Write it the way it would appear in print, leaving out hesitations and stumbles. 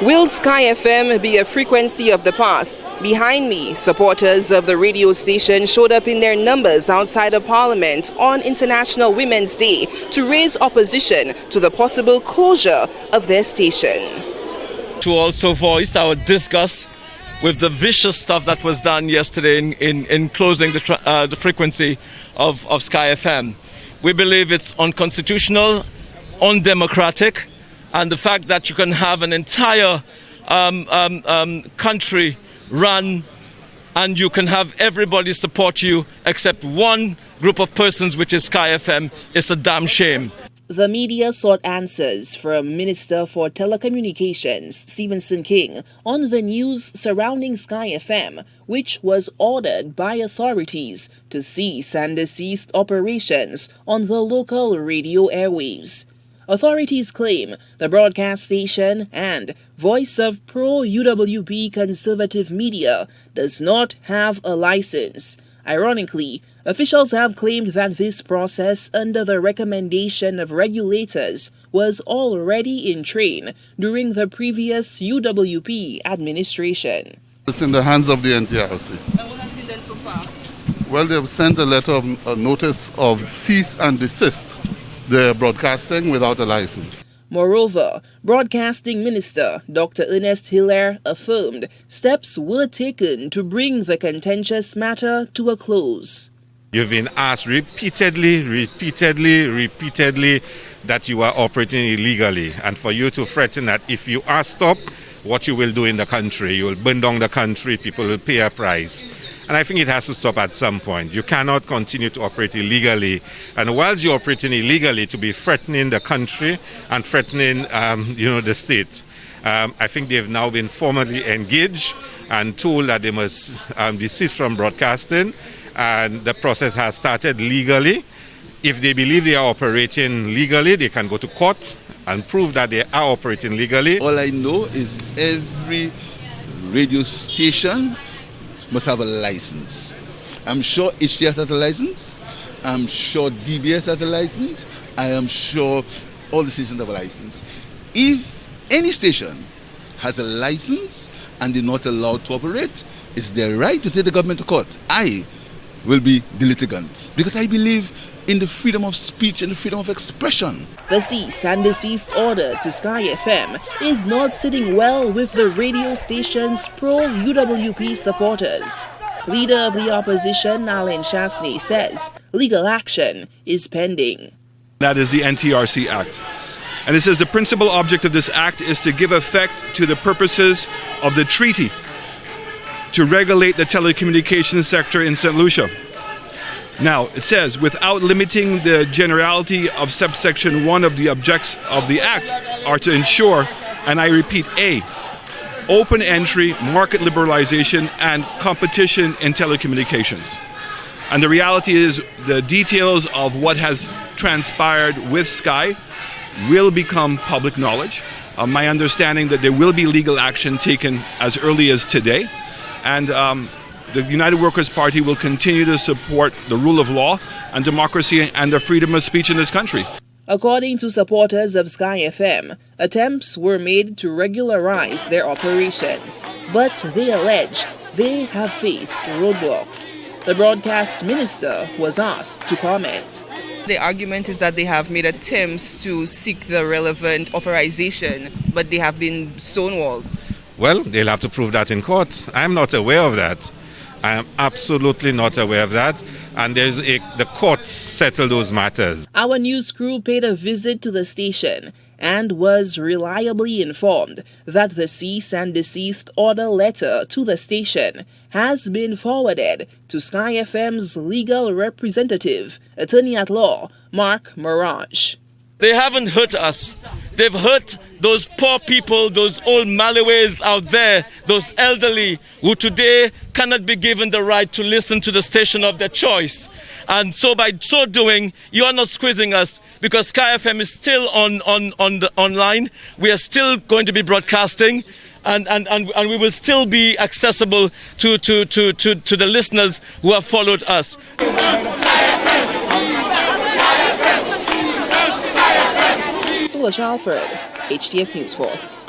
Will Sky FM be a frequency of the past? Behind me, supporters of the radio station showed up in their numbers outside of Parliament on International Women's Day to raise opposition to the possible closure of their station. To also voice our disgust with the vicious stuff that was done yesterday in closing the frequency of Sky FM. We believe it's unconstitutional, undemocratic, and the fact that you can have an entire country run and you can have everybody support you except one group of persons, which is Sky FM, is a damn shame. The media sought answers from Minister for Telecommunications, Stephenson King, on the news surrounding Sky FM, which was ordered by authorities to cease and desist operations on the local radio airwaves. Authorities claim the broadcast station and voice of pro-UWP conservative media does not have a license. Ironically, officials have claimed that this process, under the recommendation of regulators, was already in train during the previous UWP administration. It's in the hands of the NTRC. And what has been done so far? Well, they've sent a letter of a notice of cease and desist the broadcasting without a license. Moreover, Broadcasting Minister Dr. Ernest Hilaire affirmed steps were taken to bring the contentious matter to a close. You've been asked repeatedly that you are operating illegally, and for you to threaten that if you are stopped, what you will do in the country, you will burn down the country, people will pay a price. And I think it has to stop at some point. You cannot continue to operate illegally. And whilst you're operating illegally, to be threatening the country and threatening, the state. I think they've now been formally engaged and told that they must desist from broadcasting. And the process has started legally. If they believe they are operating legally, they can go to court and prove that they are operating legally. All I know is every radio station must have a license. I'm sure HTS has a license. I'm sure DBS has a license. I am sure all the stations have a license. If any station has a license and they're not allowed to operate, it's their right to take the government to court. I will be the litigant because I believe in the freedom of speech and the freedom of expression. The cease and desist order to Sky FM is not sitting well with the radio station's pro-UWP supporters. Leader of the opposition, Alan Chasney, says legal action is pending. That is the NTRC Act. And it says the principal object of this act is to give effect to the purposes of the treaty to regulate the telecommunications sector in St. Lucia. Now, it says, without limiting the generality of subsection 1 of the objects of the Act, are to ensure, and I repeat, A, open entry, market liberalization, and competition in telecommunications. And the reality is the details of what has transpired with Sky will become public knowledge. My understanding that there will be legal action taken as early as today. And the United Workers' Party will continue to support the rule of law and democracy and the freedom of speech in this country. According to supporters of Sky FM, attempts were made to regularize their operations, but they allege they have faced roadblocks. The broadcast minister was asked to comment. The argument is that they have made attempts to seek the relevant authorization, but they have been stonewalled. Well, they'll have to prove that in court. I'm not aware of that. I am absolutely not aware of that. And the courts settle those matters. Our news crew paid a visit to the station and was reliably informed that the cease and desist order letter to the station has been forwarded to Sky FM's legal representative, attorney at law, Mark Mirage. They haven't hurt us. They've hurt those poor people, those old Malaways out there, those elderly who today cannot be given the right to listen to the station of their choice. And so by so doing, you are not squeezing us because Sky FM is still online. We are still going to be broadcasting and we will still be accessible to the listeners who have followed us. Shalford, HTS News Force.